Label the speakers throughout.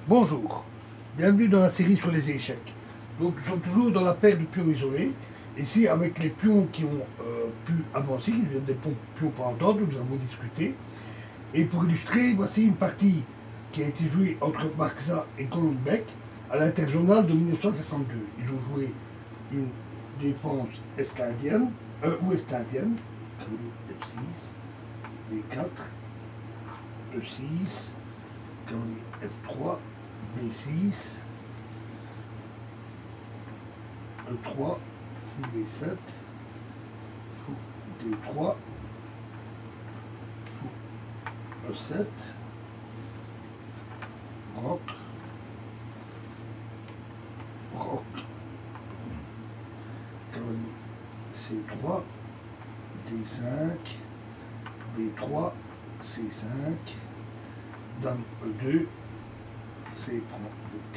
Speaker 1: Bonjour, bienvenue dans la série sur les échecs. Donc nous sommes toujours dans la paire de pions isolés. Ici avec les pions qui ont pu avancer, qui deviennent des pions pendants, nous avons discuté. Et pour illustrer, voici une partie qui a été jouée entre Marxa et Golombek à l'interzonal de 1952. Ils ont joué une défense est-indienne, ouest-indienne, F6, D4, E6, F3, B6, E3, B7, D3, E7, roc, cavalier C3, D5, B3, C5, dame E2, C prend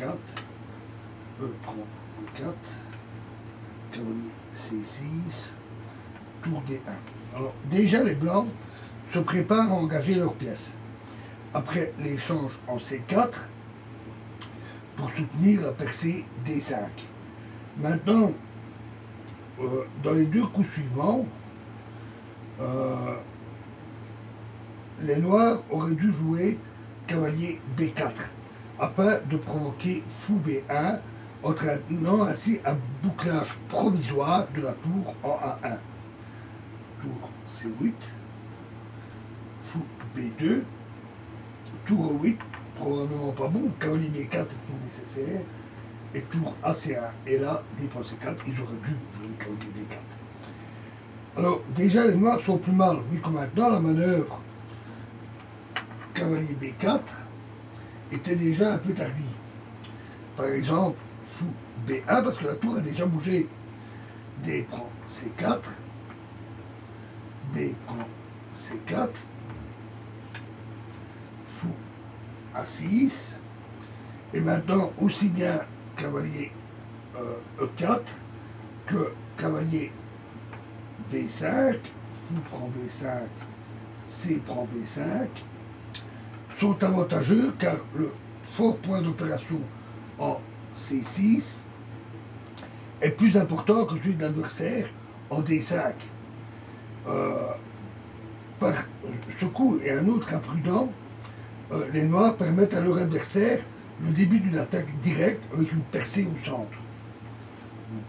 Speaker 1: D4, E prend D4, cavalier C6, tour D1. Alors déjà les blancs se préparent à engager leurs pièces. Après l'échange en C4 pour soutenir la percée D5. Maintenant, dans les deux coups suivants, les noirs auraient dû jouer cavalier B4 afin de provoquer fou B1, entraînant ainsi un bouclage provisoire de la tour en A1. Tour C8, fou B2, tour E8, probablement pas bon, cavalier B4 est tout nécessaire, et tour AC1. Et là, dépend C4, ils auraient dû jouer cavalier B4. Alors, déjà, les noirs sont plus mal, vu que maintenant, la manœuvre cavalier B4 était déjà un peu tardive. Par exemple, fou B1, parce que la tour a déjà bougé. D prend C4, B prend C4, fou A6, et maintenant aussi bien cavalier E4 que cavalier B5, fou prend B5, C prend B5, sont avantageux car le fort point d'opération en C6 est plus important que celui de l'adversaire en D5. Par ce coup et un autre imprudent, les noirs permettent à leur adversaire le début d'une attaque directe avec une percée au centre. Donc,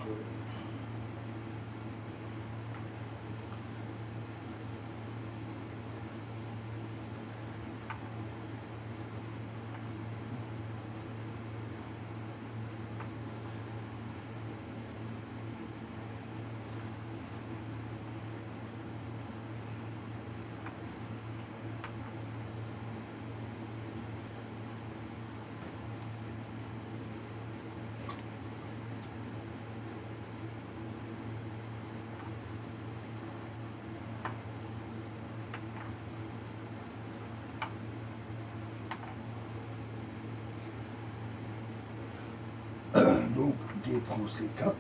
Speaker 1: donc D prend C4,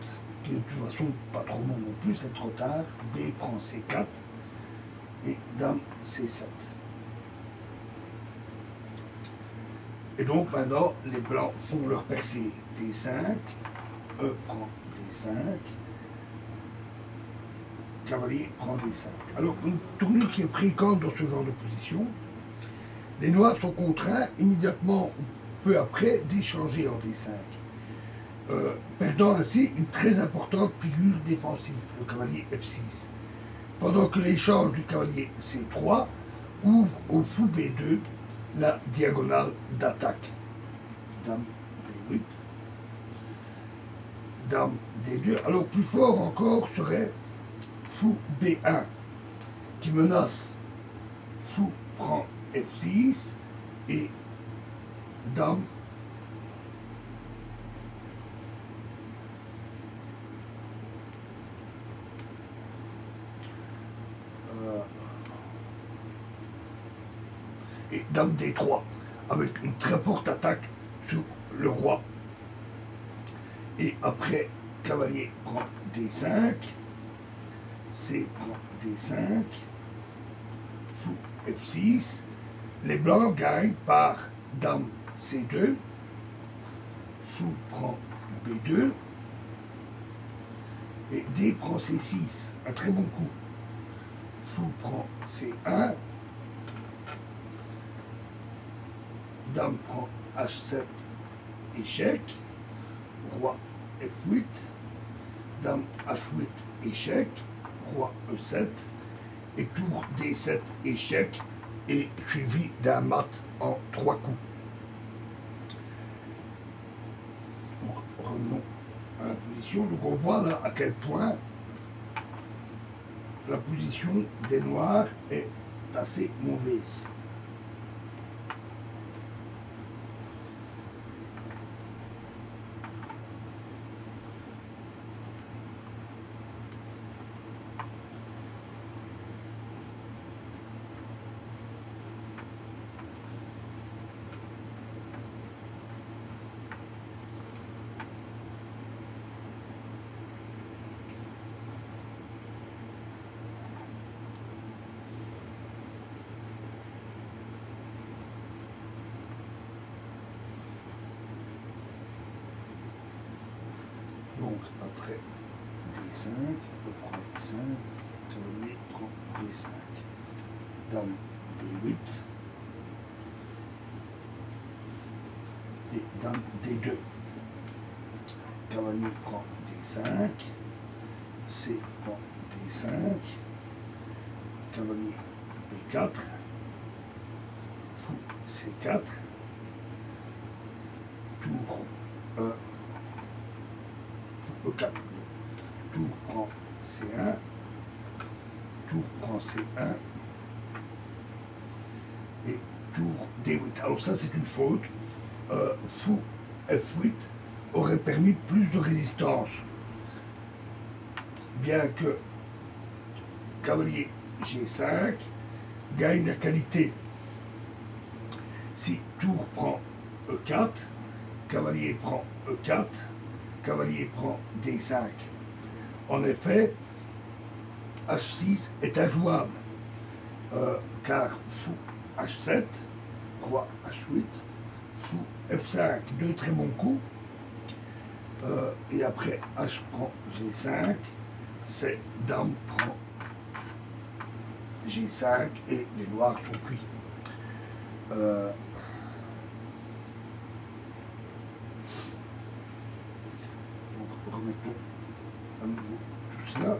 Speaker 1: qui de toute façon pas trop bon non plus, c'est trop tard. B prend C4 et dame C7. Et donc maintenant les blancs font leur percée D5, E prend D5, cavalier prend D5. Alors une tournure qui est fréquente dans ce genre de position, les noirs sont contraints immédiatement ou peu après d'échanger en D5. Perdant ainsi une très importante figure défensive, le cavalier F6, pendant que l'échange du cavalier C3 ouvre au fou B2 la diagonale d'attaque. Dame B8, dame D2. Alors plus fort encore serait fou B1 qui menace fou prend F6 et dame et dame D3, avec une très forte attaque sur le roi. Et après, cavalier prend D5, C prend D5, fou F6, les blancs gagnent par dame C2 fou prend B2, et D prend C6, un très bon coup. Fou prend C1, dame prend H7, échec, roi F8, dame H8, échec, roi E7, et tour D7, échec, et suivi d'un mat en 3 coups. Donc, revenons à la position. Donc on voit là à quel point la position des noirs est assez mauvaise. Donc après D5, on prend D5, cavalier prend D5, dame D8 et dame D2. Cavalier prend D5, C prend D5, cavalier B4, fou C4, tour E4, tour prend C1, tour prend C1 et tour D8. Alors ça c'est une faute. Fou F8 aurait permis plus de résistance, bien que cavalier G5 gagne la qualité. Si tour prend E4, cavalier prend E4, cavalier prend D5. En effet, H6 est injouable, car fou H7, roi H8, fou F5, deux très bons coups. Et après H prend G5, c'est dame prend G5 et les noirs sont cuits. Donc remettons à nouveau tout cela.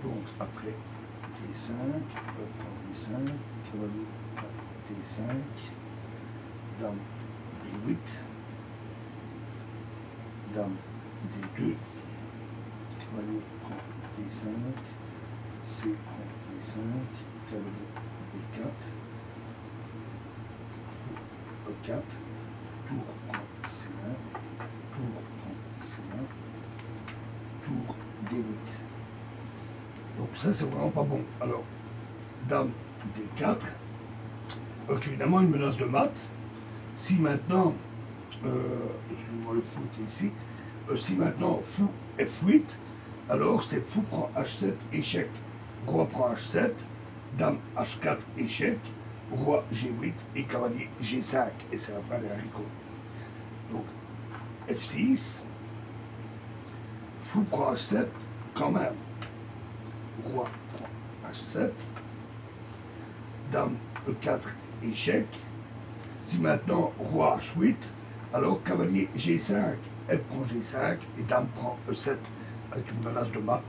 Speaker 1: Donc après D5, on prend D5, cavalier prend D5, dame B8, dame D2, cavalier prend D5, C prend D5, cavalier B4, E4, tour prend C1, tour prend C1, tour D8. Donc ça c'est vraiment pas bon. Alors, dame D4, donc évidemment une menace de mat. Si maintenant, excusez-moi le fou est ici, si maintenant fou F8, alors c'est fou prend H7, échec, roi prend H7, dame H4, échec, roi G8 et cavalier G5, et c'est la fin des haricots. Donc F6, fou prend H7 quand même. Roi prend H7, dame E4, échec. Si maintenant roi H8, alors cavalier G5, F prend G5 et dame prend E7 avec une menace de mat,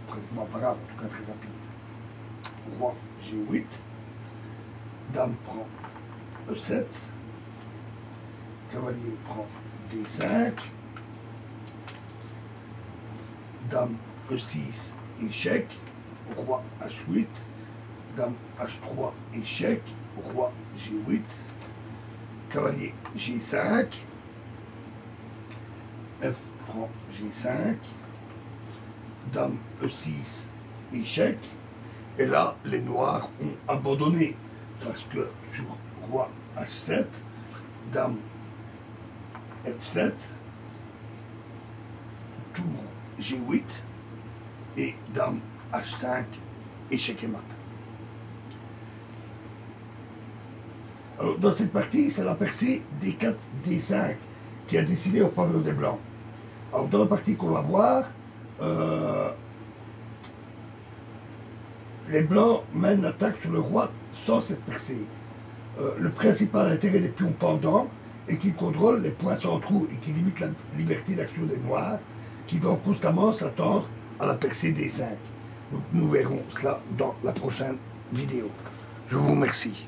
Speaker 1: pratiquement pas grave, en tout cas très rapide. Roi G8, dame prend E7, cavalier prend D5, dame E6, échec, roi H8, dame H3, échec, roi G8, cavalier G5, F prend G5, dame E6, échec. Et là, les noirs ont abandonné. Parce que sur roi H7, dame F7, tour G8 et dame H5, échec et mat. Alors, dans cette partie, c'est la percée D4, D5 qui a décidé en faveur des blancs. Alors, dans la partie qu'on va voir, les blancs mènent l'attaque sur le roi sans cette percée. Le principal intérêt des pions pendants est qu'ils contrôlent les points centraux et qui limitent la liberté d'action des noirs, qui doivent constamment s'attendre à la percée des 5. Donc nous verrons cela dans la prochaine vidéo. Je vous remercie.